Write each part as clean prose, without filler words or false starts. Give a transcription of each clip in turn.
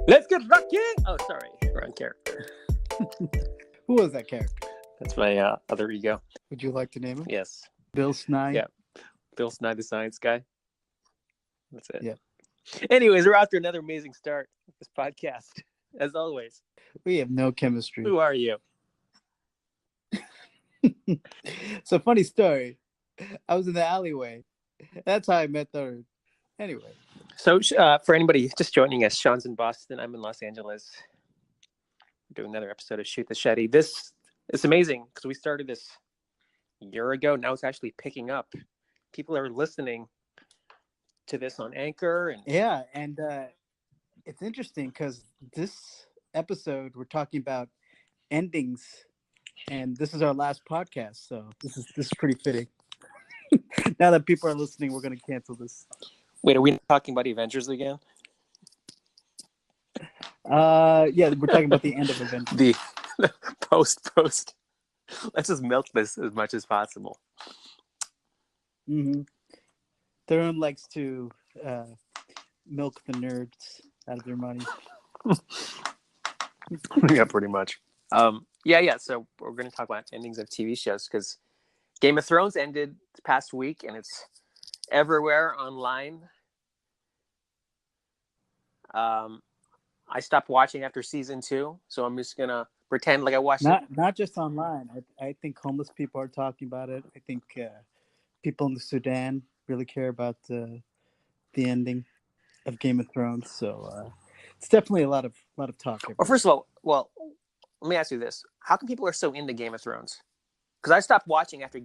Let's get rocking! Oh, sorry. Wrong character. Who was that character? That's my other ego. Would you like to name him? Yes. Bill Nye? Yeah. Bill Nye, the science guy. That's it. Yeah. Anyways, we're off to another amazing start with this podcast, as always. We have no chemistry. Who are you? So, funny story. I was in the alleyway. That's how I met Tarun. Anyway. So, for anybody just joining us, Sean's in Boston. I'm in Los Angeles. We're doing another episode of Shoot the Shetty. It's amazing because we started this a year ago. Now it's actually picking up. People are listening to this on Anchor. Yeah, and it's interesting because this episode we're talking about endings, and this is our last podcast, so this is pretty fitting. Now that people are listening, we're going to cancel this. Wait, are we talking about Avengers again? Yeah, we're talking about the end of Avengers. The post. Let's just milk this as much as possible. Mm-hmm. Tarun likes to milk the nerds out of their money. Yeah, pretty much. Yeah. So we're going to talk about endings of TV shows because Game of Thrones ended this past week, and it's everywhere online. I stopped watching after season 2, so I'm just gonna pretend like I watched it. Not just online. I think homeless people are talking about it. I think people in the Sudan really care about the ending of Game of Thrones. So it's definitely a lot of talk. Well, first of all, let me ask you this: how come people are so into Game of Thrones? Because I stopped watching after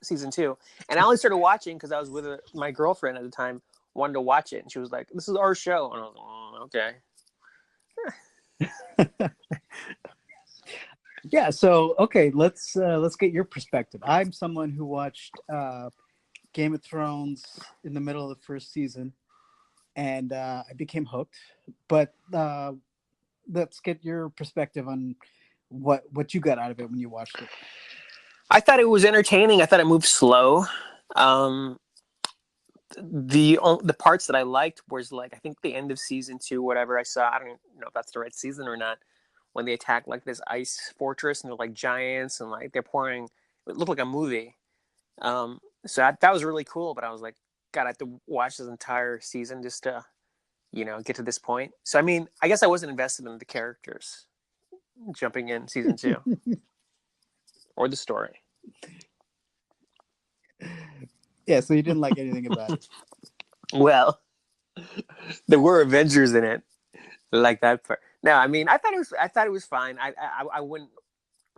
season 2, and I only started watching because I was with my girlfriend at the time, wanted to watch it, and she was like, "This is our show," and I was like, "Okay." Yeah. So okay, let's get your perspective. I'm someone who watched Game of Thrones in the middle of the first season, and I became hooked. But let's get your perspective on what you got out of it when you watched it. I thought it was entertaining. I thought it moved slow. The parts that I liked was like, I think the end of season 2, whatever I saw. I don't know if that's the right season or not. When they attack like this ice fortress and they're like giants and like they're pouring, it looked like a movie. So that was really cool. But I was like, God, I have to watch this entire season just to, get to this point. So I mean, I guess I wasn't invested in the characters jumping in season 2 or the story. Yeah, so you didn't like anything about it. Well, there were Avengers in it, like that part. No, I mean, I thought it was fine. I wouldn't.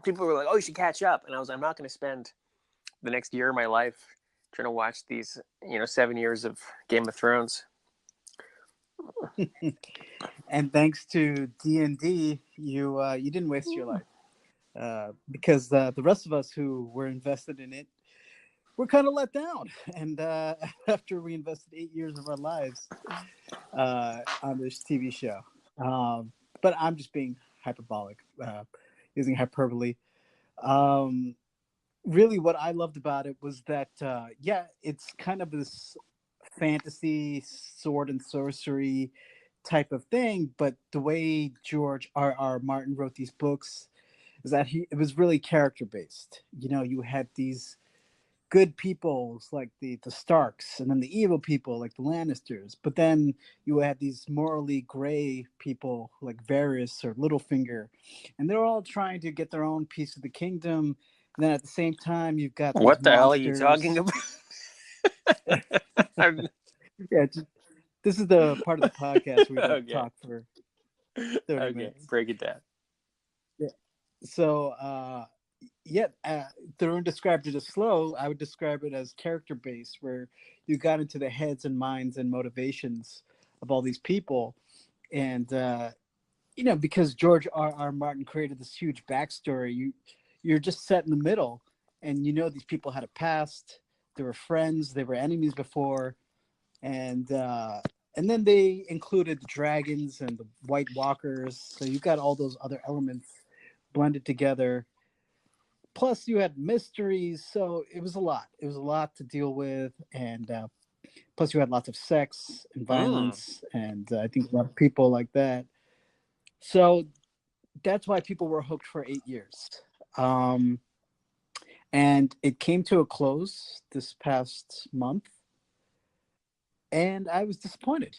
People were like, "Oh, you should catch up," and I was, I'm not going to spend the next year of my life trying to watch these, 7 years of Game of Thrones. And thanks to D&D, you didn't waste your life because the rest of us who were invested in it, we're kind of let down. And after we invested 8 years of our lives on this TV show, but I'm just being hyperbolic, using hyperbole. Really, what I loved about it was that, it's kind of this fantasy sword and sorcery type of thing, but the way George R.R. Martin wrote these books is that it was really character based. You had these good people like the Starks, and then the evil people like the Lannisters, but then you had these morally gray people like Varys or Littlefinger, and they're all trying to get their own piece of the kingdom. And then at the same time, you've got What the monsters. hell are you talking about? Yeah, this is the part of the podcast where we don't talk for 30 minutes. Break it down. Yeah. So, Tarun described it as slow. I would describe it as character-based, where you got into the heads and minds and motivations of all these people. And, because George R.R. Martin created this huge backstory, you're just set in the middle. And these people had a past. They were friends. They were enemies before. And then they included the dragons and the White Walkers. So you've got all those other elements blended together. Plus, you had mysteries. So it was a lot. It was a lot to deal with. And plus, you had lots of sex and violence. And I think a lot of people like that. So that's why people were hooked for 8 years. Um, and it came to a close this past month, and I was disappointed.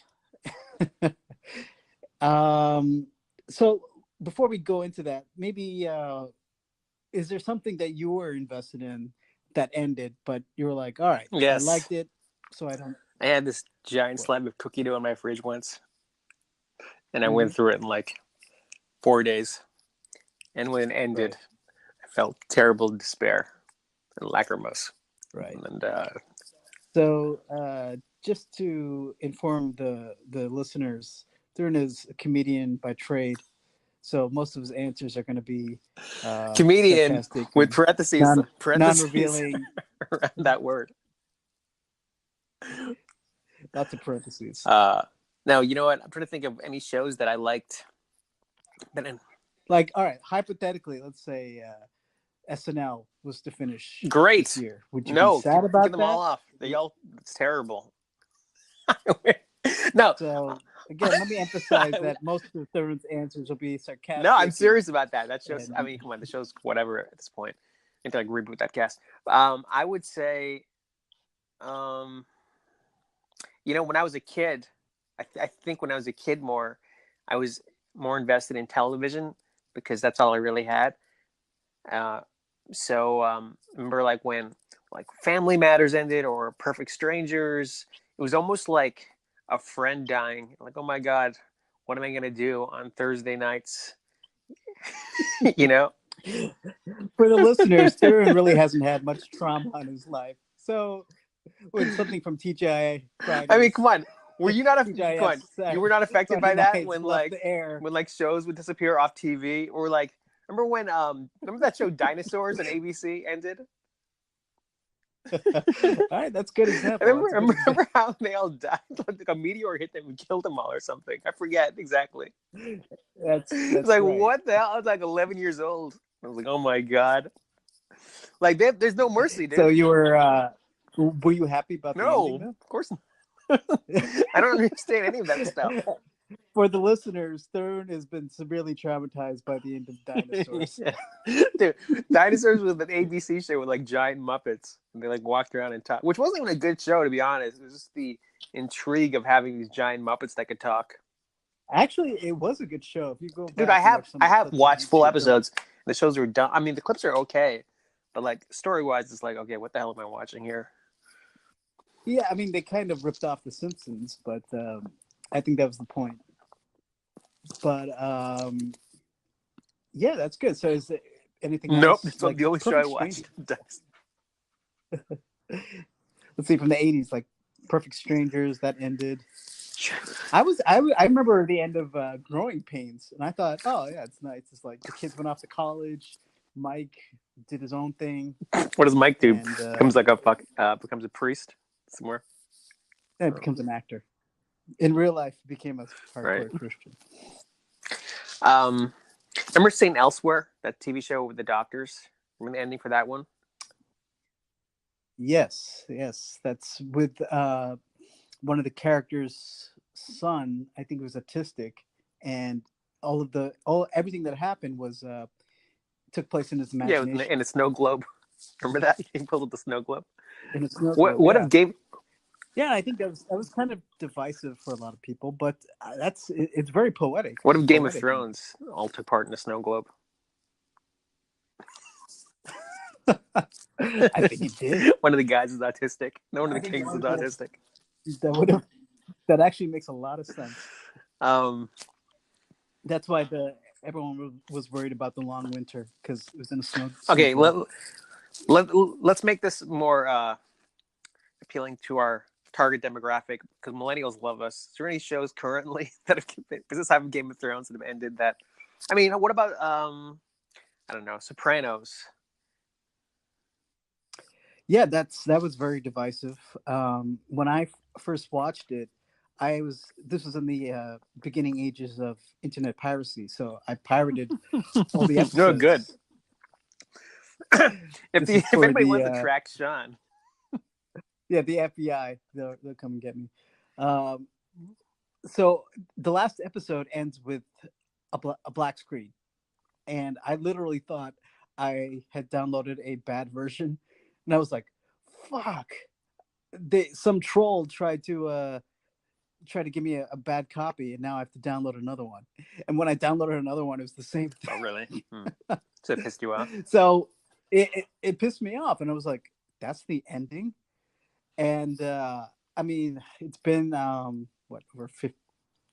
um, so before we go into that, maybe is there something that you were invested in that ended, but you were like, all right, I Yes, liked it, so I don't. I had this giant What? slab of cookie dough in my fridge once, and I Mm-hmm. went through it in like 4 days. And when it ended, Right, I felt terrible despair and lachrymose. right. And So, just to inform the listeners, Thurn is a comedian by trade, so most of his answers are going to be comedian sarcastic with and parentheses, non non parentheses revealing. around that word. Lots of parentheses. Uh, Now, you know what? I'm trying to think of any shows that I liked. That Like, all right, hypothetically, let's say SNL was to finish this great. year. Would you be No, sad get about them all that? off. It's terrible. No, So again, let me emphasize that most of Thurman's answers will be no, I'm sarcastic serious about that. That show's. I and mean, come on, the show's whatever at this point. I need to like reboot that cast. I would say, um, when I was a kid, I think when I was a kid more, I was more invested in television because that's all I really had. Uh, remember like when like Family Matters ended or Perfect Strangers, it was almost like a friend dying. Like, oh my God, what am I gonna do on Thursday nights? you know? for the listeners, Thurman really hasn't had much trauma in his life. So when something from TGI I mean, Fridays, come on. Were you not come TGIF on? You were not affected Friday by that nights left the air. when like shows would disappear off TV or like remember that show Dinosaurs on ABC ended? All right, that's a good example. remember, That's a good remember, example. remember how they all died? Like a meteor hit them and killed them all or something. I forget exactly. It's That's like, right. what the hell? I was like 11 years old. I was like, oh my God. Like, there's no mercy, So dude. you were you happy about the ending No, though? of course not. I don't understand any of that stuff. For the listeners, Thurman has been severely traumatized by the end of Dinosaurs. Yeah. Dude, Dinosaurs was an ABC show with like giant Muppets. And they like walked around and talked, which wasn't even a good show, to be honest. It was just the intrigue of having these giant Muppets that could talk. Actually, it was a good show. If you go Dude, back and watch some I of the have clips on watched full YouTube, episodes. The shows are done. I mean, the clips are okay, but like story wise, it's like, okay, what the hell am I watching here? yeah, I mean they kind of ripped off The Simpsons, but I think that was the point. But yeah, that's good. So is there anything Nope, else that's like the only show I Perfect watched. Strangers? Let's see, from the '80s, like Perfect Strangers that ended. I remember the end of Growing Pains, and I thought, oh yeah, it's nice. It's like the kids went off to college. Mike did his own thing, What does Mike do? and Becomes like becomes a priest somewhere, then becomes an actor. In real life, he became a right? hardcore Christian. Um, Remember Saint Elsewhere, that TV show with the doctors? Remember the ending for that one? Yes, yes, that's with one of the characters' son. I think it was autistic, and all everything that happened was took place in his Yeah, imagination. in a snow globe. Remember that? He pulled up the snow globe. In a snow What globe, what yeah. if Game Yeah, I think that was kind of divisive for a lot of people, but it's very poetic. what It's if a Game of poetic ending. Thrones all took part in a snow globe? I think it did. One of the guys is autistic. No, one of I the think kings is autistic. that actually makes a lot of sense. Um, That's why the everyone was worried about the long winter because it was in a snow okay, globe. let's make this more appealing to our target demographic because millennials love us. Is there any shows currently that have business having Game of Thrones that have ended that? I mean, what about I don't know, Sopranos? Yeah, that was very divisive. When I first watched it, this was in the beginning ages of internet piracy, so I pirated all the No good. episodes. This is If for anybody the wants to track Sean, yeah, the FBI. They'll come and get me. Um, so the last episode ends with a black screen, and I literally thought I had downloaded a bad version, and I was like, "Fuck!" Some troll tried to give me a bad copy, and now I have to download another one. And when I downloaded another one, it was the same Oh, really? thing. So it pissed you off? So it pissed me off, and I was like, "That's the ending." And I mean, it's been what, over 50,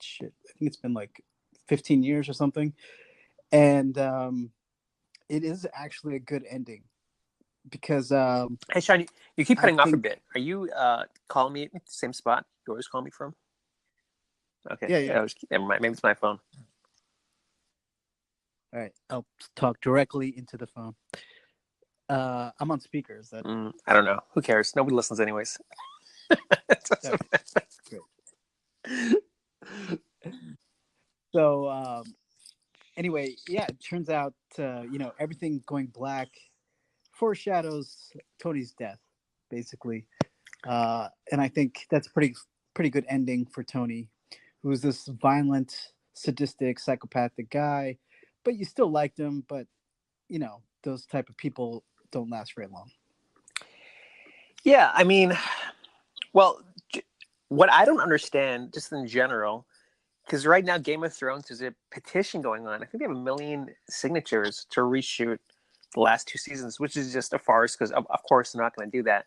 shit, I think it's been like 15 years or something, and it is actually a good ending because Hey, Sean, you keep I cutting off a think bit. Are you calling me at the same spot you always call me from? Okay. yeah, Yeah, yeah. never mind. Maybe it's my phone. All right, I'll talk directly into the phone. I'm on speaker. Is that I don't know. Who cares? Nobody listens anyways. okay? Great. So anyway, yeah, it turns out everything going black foreshadows Tony's death, basically. And I think that's pretty good ending for Tony, who's this violent, sadistic, psychopathic guy, but you still liked him. But those type of people don't last very long. Yeah, I mean, well, what I don't understand, just in general, because right now Game of Thrones there's a petition going on. I think they have 1 million signatures to reshoot the last 2 seasons, which is just a farce. Because of course they're not going to do that.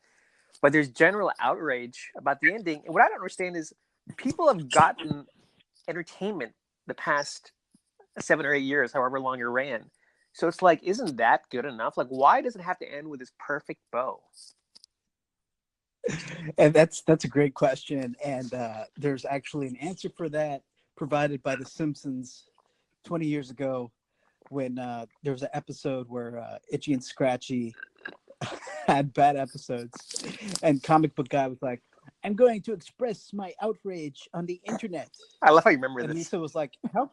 But there's general outrage about the ending, and what I don't understand is people have gotten entertainment the past 7 or 8 years, however long it ran. So it's like, isn't that good enough? Like, why does it have to end with this perfect bow? And that's a great question, and there's actually an answer for that provided by The Simpsons 20 years ago when there was an episode where Itchy and Scratchy had bad episodes, and comic book guy was like, "I'm going to express my outrage on the internet," I love how you remember and this. Lisa was like, how,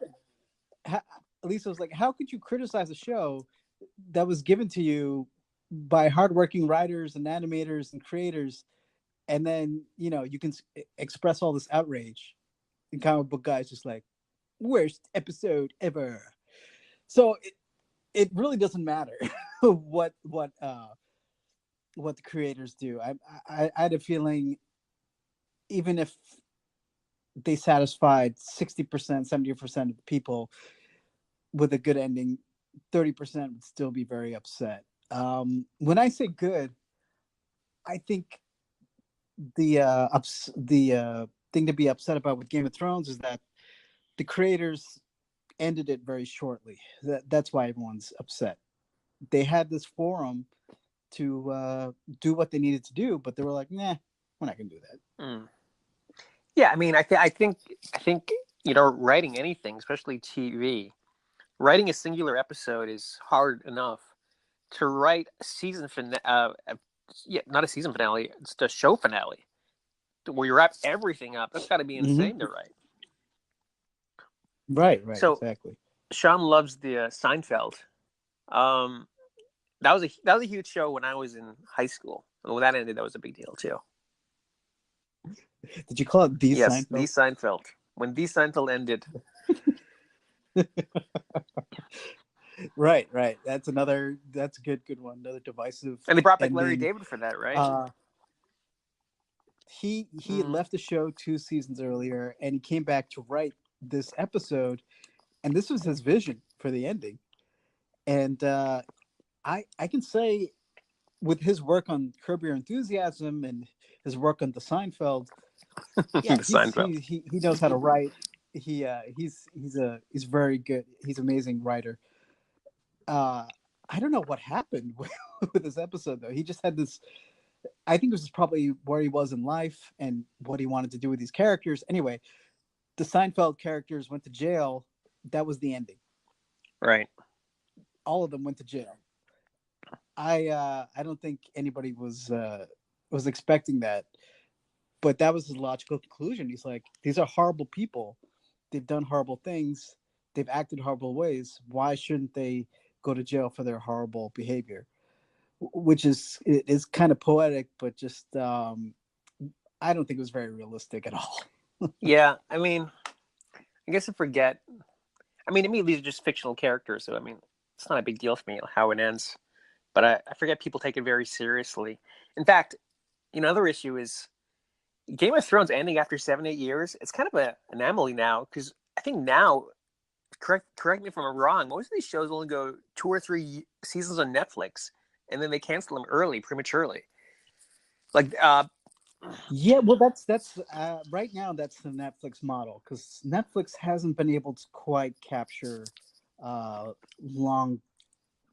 Lisa was like, "How could you criticize a show that was given to you by hardworking writers and animators and creators, and then you can express all this outrage?" And comic book guys just like, "Worst episode ever." So it really doesn't matter what the creators do. I had a feeling, even if they satisfied 60%, 70% of the people with a good ending, 30% would still be very upset. When I say good, I think the thing to be upset about with Game of Thrones is that the creators ended it very shortly. That's why everyone's upset. They had this forum to do what they needed to do, but they were like, "Nah, we're not gonna do that." Mm. Yeah, I mean, I think writing anything, especially TV, writing a singular episode is hard enough. To write a season finale, yeah, not a season finale, it's a show finale where you wrap everything up. That's got to be Mm-hmm. insane to write. Right, So exactly. Sean loves the Seinfeld. Um, that was a huge show when I was in high school. And when that ended, that was a big deal too. Did you call it the Yes, the Seinfeld? Seinfeld. When the Seinfeld ended, Right. That's a good one. Another divisive and they brought back Larry ending. David for that, right? Uh, he Mm. left the show 2 seasons earlier, and he came back to write this episode, and this was his vision for the ending. And I can say, with his work on Curb Your Enthusiasm and his work on the Seinfeld, The yeah, Seinfeld. he knows how to write. He's very good. He's an amazing writer. uh I don't know what happened with this episode though. He just had this. I think this is probably where he was in life and what he wanted to do with these characters. Anyway, the Seinfeld characters went to jail. That was the ending. Right. All of them went to jail. I don't think anybody was expecting that, but that was his logical conclusion. He's like, these are horrible people. They've done horrible things. They've acted horrible ways. Why shouldn't they go to jail for their horrible behavior? Which is kind of poetic, but just I don't think it was very realistic at all. Yeah, I mean, I guess I forget. I mean, to me, these are just fictional characters, so I mean, it's not a big deal for me how it ends. But I forget people take it very seriously. In fact, another issue is Game of Thrones ending after 7, 8 years. It's kind of an anomaly now because I think now, correct me if I'm wrong. Most of these shows only go 2 or 3 seasons on Netflix, and then they cancel them prematurely. Like, Yeah, well, that's right now. That's the Netflix model because Netflix hasn't been able to quite capture uh, long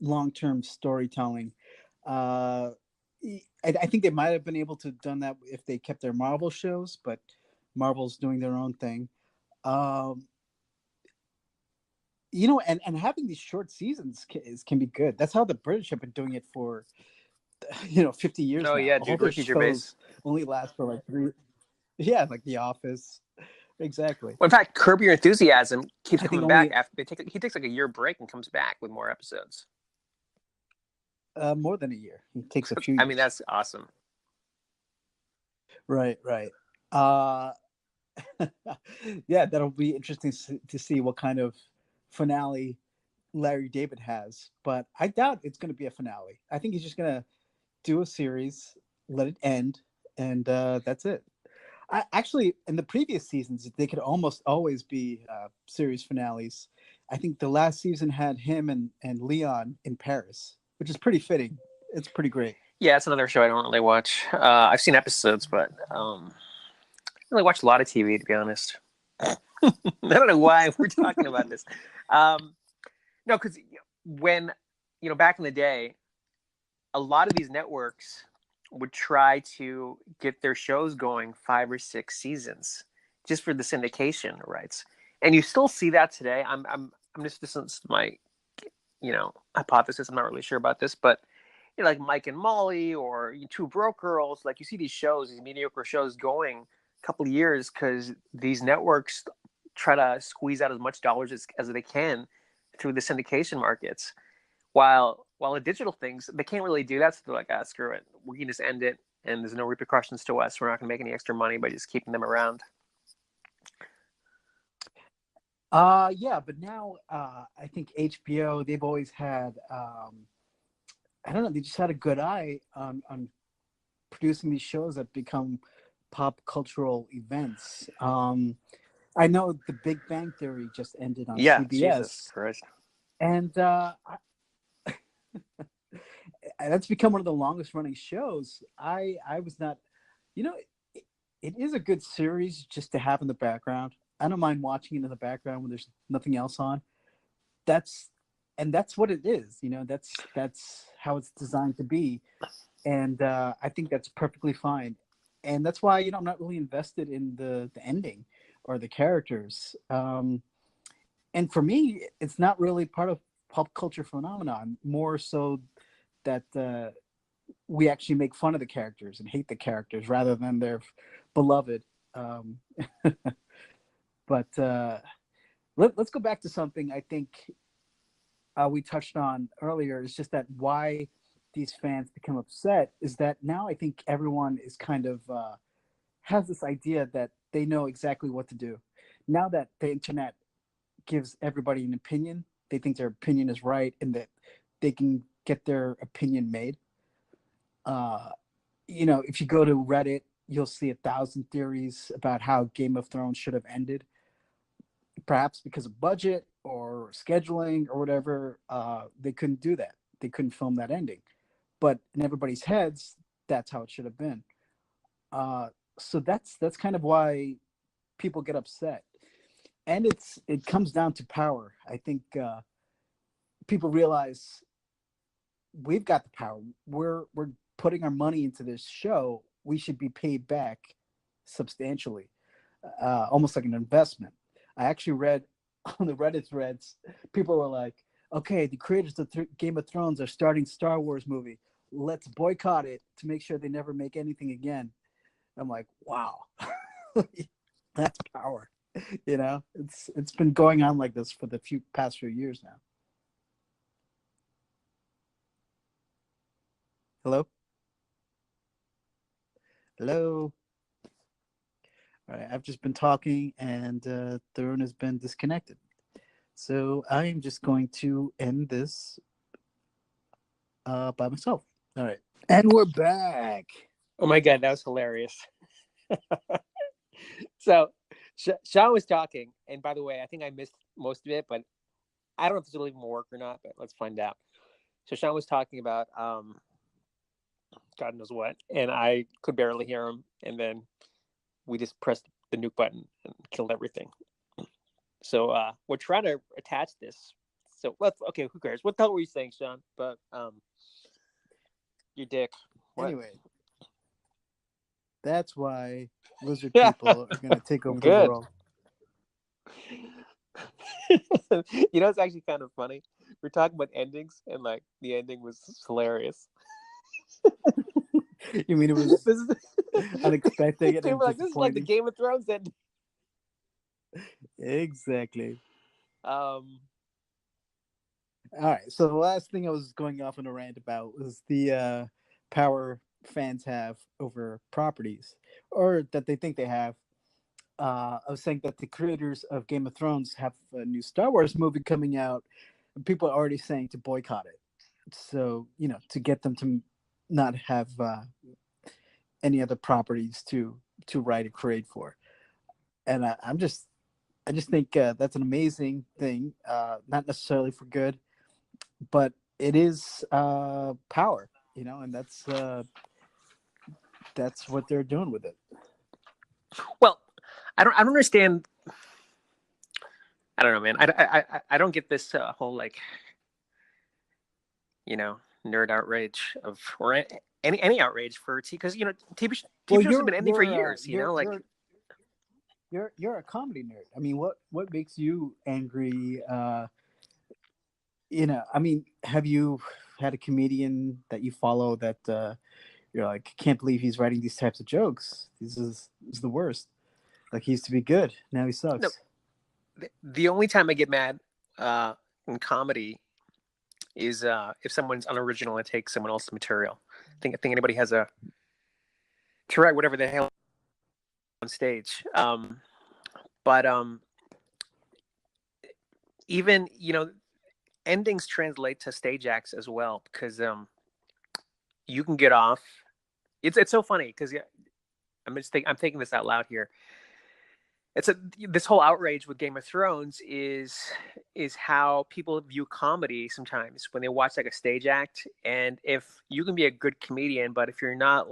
long term storytelling. Uh, I think they might have been able to done that if they kept their Marvel shows, but Marvel's doing their own thing. Um, and having these short seasons can be good. That's how the British have been doing it for 50 years oh now. yeah, All dude, their Ricky Gervais. shows only last for like three. Yeah, like The Office. Exactly. Well, in fact, Curb Your Enthusiasm keeps I think coming back only after he takes like a year break and comes back with more episodes. more than a year. It takes a few I mean, years. that's awesome. Right, right. Uh, yeah, that'll be interesting to see what kind of finale Larry David has. But I doubt it's going to be a finale. I think he's just going to do a series, let it end, and that's it. Actually, in the previous seasons, they could almost always be series finales. I think the last season had him and Leon in Paris, which is pretty fitting. It's pretty great. Yeah, it's another show I don't really watch. I've seen episodes, but I don't really watch a lot of TV to be honest. I don't know why we're talking about this. Um, no, because when back in the day, a lot of these networks would try to get their shows going 5 or 6 seasons just for the syndication rights, and you still see that today. I'm just this is my hypothesis. I'm not really sure about this, but like Mike and Molly or Two Broke Girls, like you see these shows, these mediocre shows going a couple of years because these networks try to squeeze out as much dollars as they can through the syndication markets. While the digital things, they can't really do that. So they're like, screw it. We can just end it and there's no repercussions to us. We're not going to make any extra money by just keeping them around. Yeah, but now I think HBO, they've always had I don't know, they just had a good eye on producing these shows that become pop cultural events. I know The Big Bang Theory just ended on Yeah, Jesus CBS, Christ. and that's become one of the longest running shows. I was not, you know, it, it is a good series just to have in the background. I don't mind watching it in the background when there's nothing else on. That's that's what it is. That's how it's designed to be, and I think that's perfectly fine. And that's why I'm not really invested in the ending or the characters. And for me, it's not really part of pop culture phenomenon. More so that we actually make fun of the characters and hate the characters rather than their beloved. Um, but let's go back to something I think we touched on earlier. It's just that why these fans become upset is that now I think everyone is kind of has this idea that they know exactly what to do. Now that the internet gives everybody an opinion, they think their opinion is right and that they can get their opinion made. Uh, if you go to Reddit, you'll see 1,000 theories about how Game of Thrones should have ended. Perhaps because of budget or scheduling or whatever, they couldn't do that. They couldn't film that ending. But in everybody's heads, that's how it should have been. Uh, so that's kind of why people get upset, and it comes down to power. I think people realize we've got the power. We're putting our money into this show. We should be paid back substantially, almost like an investment. I actually read on the Reddit threads, people were like, "Okay, the creators of Game of Thrones are starting Star Wars movie. Let's boycott it to make sure they never make anything again." I'm like, "Wow, that's power." It's been going on like this for the past few years now. Hello, hello. All right, I've just been talking, and Tarun has been disconnected. So I am just going to end this by myself. All right. And we're back. Oh my god, that was hilarious. So, Sean was talking, and by the way, I think I missed most of it, but I don't know if this will even work or not. But let's find out. So Sean was talking about God knows what, and I could barely hear him, and then we just pressed the nuke button and killed everything. So we're trying to attach this. So let's okay. Who cares? What the hell were you saying, Sean? But your dick. What? Anyway, that's why lizard people are going to take over the Good. world. You know, it's actually kind of funny. We're talking about endings, and like the ending was hilarious. You mean it was This is unexpected they and were like, this is like the disappointing? Game of Thrones ending. Exactly. Um, All right. So the last thing I was going off on a rant about was the power fans have over properties, or that they think they have. I was saying that the creators of Game of Thrones have a new Star Wars movie coming out, and people are already saying to boycott it. So to get them to not have any other properties to write and create for. And I just think that's an amazing thing. Not necessarily for good, but it is power, and that's what they're doing with it. well, I don't understand. I don't know, man. I don't get this whole like, nerd outrage of or any outrage for because Well, TV shows have been ending for years. Like you're a comedy nerd. I mean, what makes you angry? I mean, have you had a comedian that you follow that you're like, can't believe he's writing these types of jokes? This is the worst. Like, he used to be good, now he no, sucks. the only time I get mad in comedy is if someone's unoriginal and takes someone else's material. I think anybody has a to write whatever the hell on stage. But even endings translate to stage acts as well because you can get off. It's so funny because I'm thinking this out loud here. This whole outrage with Game of Thrones is how people view comedy sometimes when they watch like a stage act, and if you can be a good comedian, but if you're not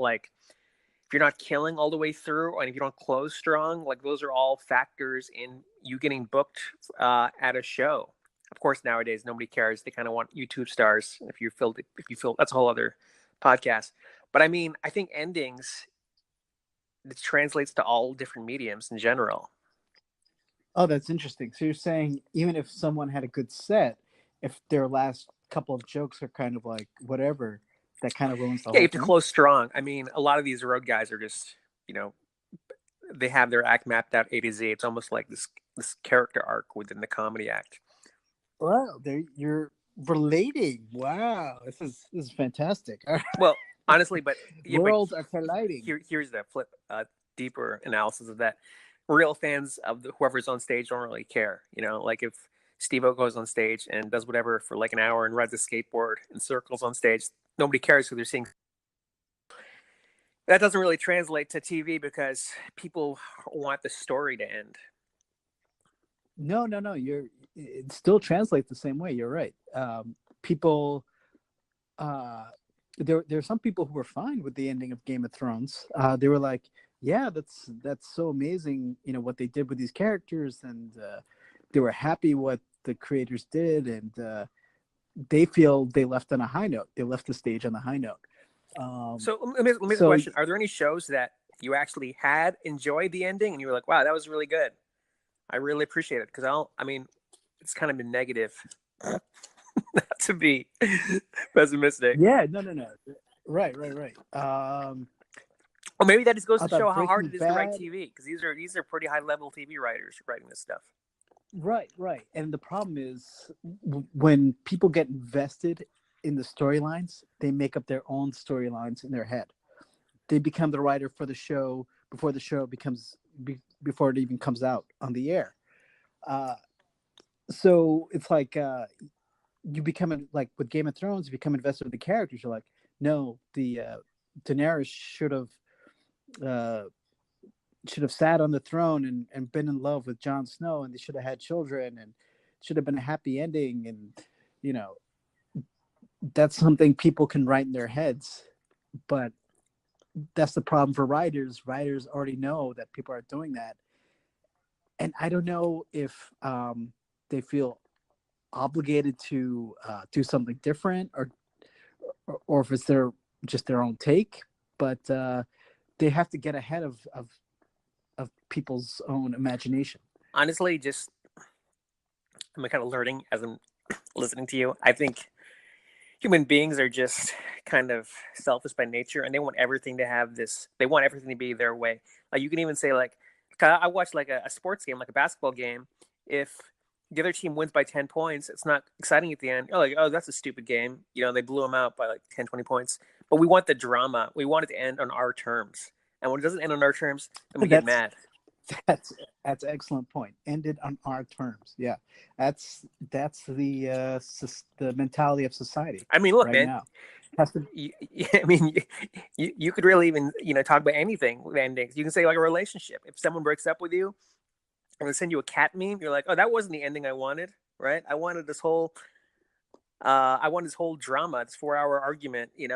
killing all the way through, and if you don't close strong, like those are all factors in you getting booked at a show. Of course, nowadays nobody cares. They kind of want YouTube stars. If you feel that's a whole other podcast. But I mean, I think endings it translates to all different mediums in general. Oh, that's interesting. So you're saying even if someone had a good set, if their last couple of jokes are kind of like whatever, that kind of ruins the Yeah, you whole have to thing? close strong. I mean, a lot of these road guys are just they have their act mapped out A to Z. It's almost like this character arc within the comedy act. Wow, there you're relating. Wow, this is fantastic. Well, honestly, but yeah, but Worlds are colliding. here's the flip, deeper analysis of that. Real fans of whoever's on stage don't really care. Like if Steve-O goes on stage and does whatever for like an hour and rides a skateboard in circles on stage, nobody cares who they're seeing. That doesn't really translate to TV because people want the story to end. No, no, no. It still translates the same way. You're right. People, uh, there are some people who were fine with the ending of Game of Thrones. They were like, yeah, that's so amazing. What they did with these characters, and they were happy what the creators did, and they feel they left on a high note. They left the stage on a high note. So let me ask a So question: are there any shows that you actually had enjoyed the ending and you were like, "Wow, that was really good. I really appreciate it." Because I mean, it's kind of been negative, not to be pessimistic. yeah, no, no, no. Right, right, right. Or maybe that just goes I to show thought how hard Breaking it is to write Bad. TV. Because these are pretty high level TV writers writing this stuff. Right, right. And the problem is when people get invested in the storylines, they make up their own storylines in their head. They become the writer for the show before the show before it even comes out on the air. Uh, So it's like you become like with Game of Thrones, you become invested with the characters. You're like, no, the Daenerys uh, should have sat on the throne and been in love with Jon Snow, and they should have had children, and should have been a happy ending. And you know, that's something people can write in their heads, but that's the problem for writers. Writers already know that people are doing that, and I don't know if they feel obligated to do something different, or if it's their just their own take. But they have to get ahead of people's own imagination. Honestly, just I'm kind of learning as I'm listening to you. I think human beings are just kind of selfish by nature, and they want everything to have this. They want everything to be their way. Like you can even say like, I watch like a sports game, like a basketball game. If the other team wins by 10 points, it's not exciting at the end. You're like, oh, that's a stupid game. You know, they blew them out by like 10, 20 points. But we want the drama. We want it to end on our terms. And when it doesn't end on our terms, then we get That's mad. that's that's an excellent point. Ended on our terms. Yeah, that's the mentality of society I mean, look, right man. now. Has to, I mean, you could really even talk about anything with endings. You can say like a relationship. If someone breaks up with you and they send you a cat meme, you're like, oh, that wasn't the ending I wanted, right? I want this whole drama, this 4 hour argument. You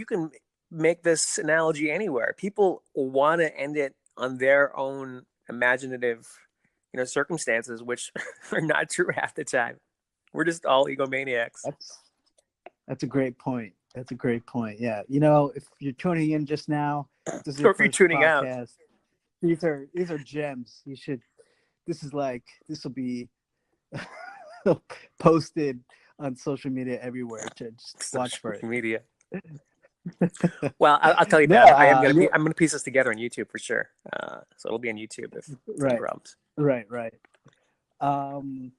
can make this analogy anywhere. People want to end it on their own imaginative, circumstances, which are not true half the time. We're just all egomaniacs. that's that's a great point. That's a great point. Yeah, if you're tuning in just now, this is your Or if you're first tuning out, podcast. These are gems. You should. This will be posted on social media everywhere. To just watch social for it. media. Well, I'll tell you No, that I'm gonna piece this together on YouTube for sure. So it'll be on YouTube if it's any right, problems. right. Um,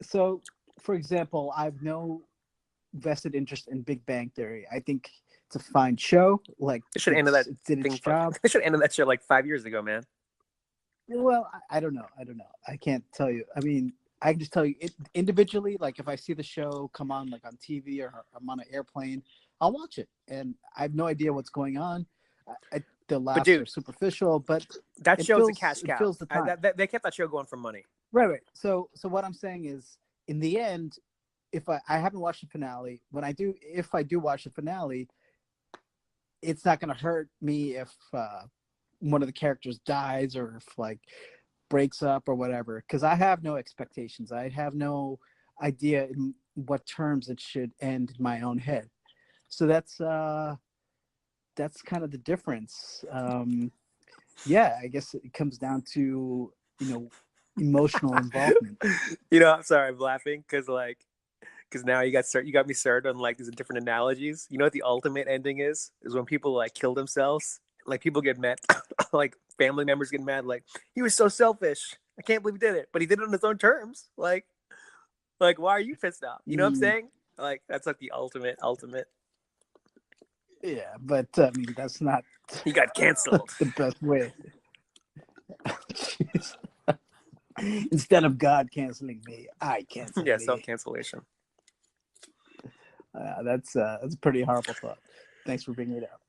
so, for example, I've no vested interest in Big Bang Theory. I think it's a fine show. Like They should end that it did its thing. job. They should end that show like 5 years ago, man. Well, I don't know. I can't tell you. I mean, I can just tell you individually. Like if I see the show come on like on TV or I'm on an airplane, I'll watch it, and I have no idea what's going on. The But laughs are dude, superficial, but that it show's a fills cash it cow. fills the time. They kept that show going for money. Right. So what I'm saying is, in the end, if I haven't watched the finale, if I do watch the finale, it's not going to hurt me if one of the characters dies or if like breaks up or whatever, because I have no expectations. I have no idea in what terms it should end in my own head. So that's kind of the difference. Yeah, I guess it comes down to emotional involvement. I'm sorry, I'm laughing because now you got me started on like these different analogies. You know what the ultimate ending is when people like kill themselves. Like people get mad, like family members get mad. Like he was so selfish. I can't believe he did it, but he did it on his own terms. Like why are you pissed off? You know what I'm Mm, saying? Like that's like the ultimate. yeah, but I mean that's not He got canceled. the best way. Instead of God canceling me, I cancel Yeah, self me. cancellation. That's a pretty horrible thought. Thanks for bringing it up.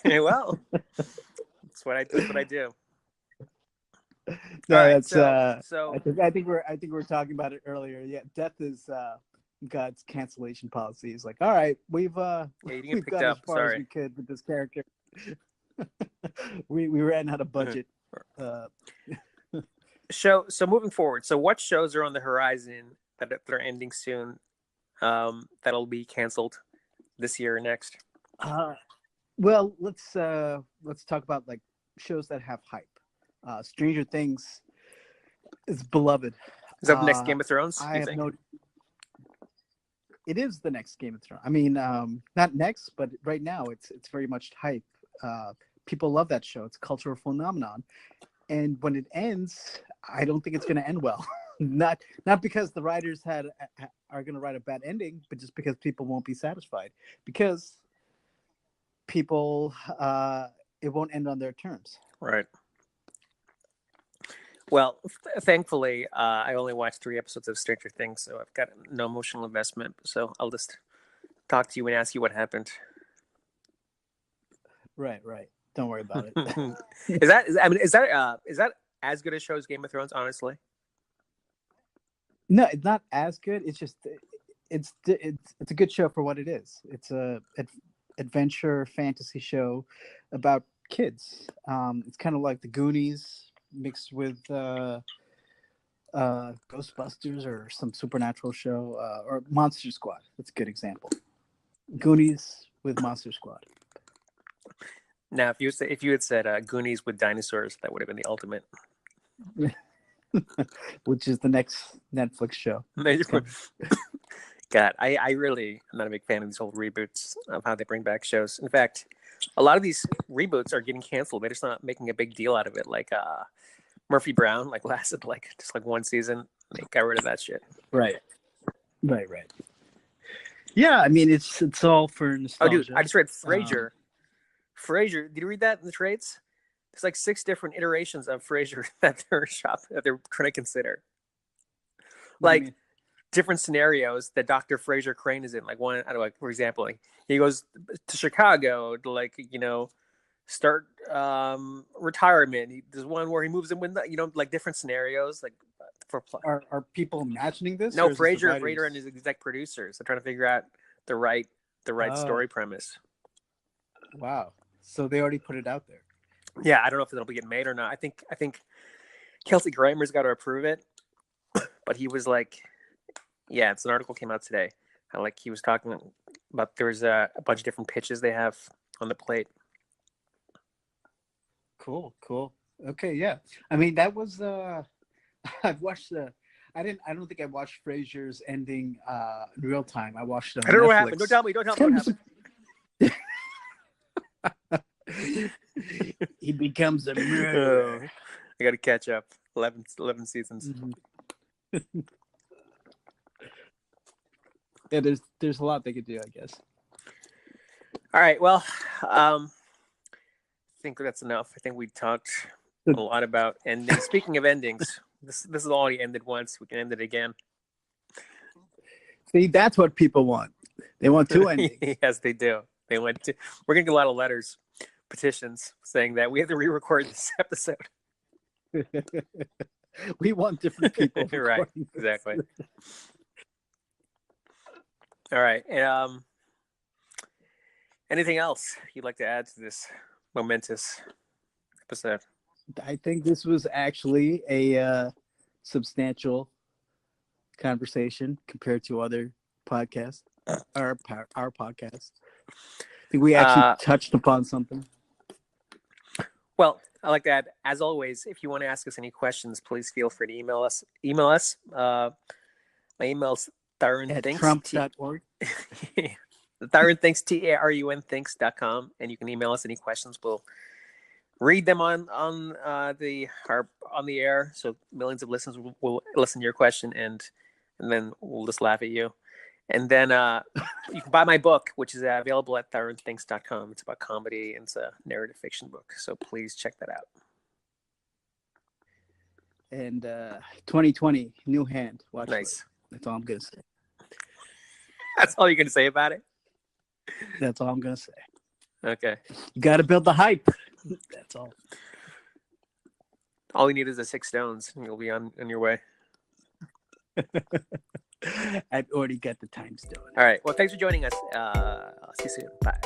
Well, that's what I do. All No, right, that's so I think we're talking about it earlier. Yeah, death is God's cancellation policy. He's like, all right, we've yeah, you didn't get we've picked gone as up. far as Sorry. we could with this character. We ran out of budget. Uh, So moving forward, so what shows are on the horizon that are ending soon? That'll be canceled this year or next. uh, well, let's talk about like shows that have hype. Stranger Things is beloved. Is that the next Game of Thrones? I You have think? no. It is the next Game of Thrones. I mean, not next, but right now it's very much hype. People love that show. It's a cultural phenomenon, and when it ends, I don't think it's going to end well. Not because the writers are going to write a bad ending, but just because people won't be satisfied because people it won't end on their terms. Right. Well, thankfully, I only watched 3 episodes of Stranger Things, so I've got no emotional investment. So I'll just talk to you and ask you what happened. Right. Don't worry about it. Is that as good a show as Game of Thrones? Honestly, No, it's not as good. It's just it's a good show for what it is. It's a adventure fantasy show about kids. It's kind of like the Goonies mixed with Ghostbusters or some supernatural show, or Monster Squad. That's a good example. Goonies with Monster Squad. now if you had said Goonies with dinosaurs, that would have been the ultimate. Which is the next Netflix show. God, I really am not a big fan of these whole reboots of how they bring back shows. In fact, a lot of these reboots are getting canceled. They're just not making a big deal out of it. Like Murphy Brown, like lasted just one season. They got rid of that shit. Right. Yeah, I mean it's all for nostalgia. Oh, dude, I just read Frasier. Frasier, did you read that in the trades? There's like 6 different iterations of Frasier that they're trying to consider. Like different scenarios that Dr. Fraser Crane is in. Like one, I don't know, like for example, like he goes to Chicago to start retirement. There's one where he moves in with like different scenarios. Like are people imagining this? No, Fraser and his exec producers are trying to figure out the right story premise. Wow, so they already put it out there. Yeah, I don't know if it'll be getting made or not. I think Kelsey Grammer's got to approve it, but he was like, yeah, it's an article came out today. Like he was talking about there's a bunch of different pitches they have on the plate. Cool. Okay, yeah. I mean, that was I've watched I don't think I watched Frasier's ending in real time. I watched it on I don't know Netflix. what happened. Don't tell me what happened. He becomes a murderer. I got to catch up. 11 seasons. Mm-hmm. Yeah, there's a lot they could do, I guess. All right, well, I think that's enough. I think we talked a lot about endings. Speaking of endings, this has already ended once. We can end it again. See, that's what people want. They want 2 endings. Yes, they do. We're going to get a lot of letters, petitions saying that we have to re-record this episode. We want different people. Right, exactly. All right. Anything else you'd like to add to this momentous episode? I think this was actually a substantial conversation compared to other podcasts. Our podcast. I think we actually touched upon something. Well, I like that. As always, if you want to ask us any questions, please feel free to email us. My email's TarunThinks@Trump.org. TarunThinks, TarunThinks.com, and you can email us any questions. We'll read them on the air, so millions of listeners will listen to your question, and then we'll just laugh at you. And then you can buy my book, which is available at TarunThinks.com. It's about comedy, and it's a narrative fiction book, so please check that out. And 2020, new hand. Watch nice. It. That's all I'm gonna say. That's all you're gonna say about it? That's all I'm gonna say. Okay. You got to build the hype. That's all. All you need is the 6 stones, and you'll be on your way. I've already got the time stone. All right. Well, thanks for joining us. I'll see you soon. Bye.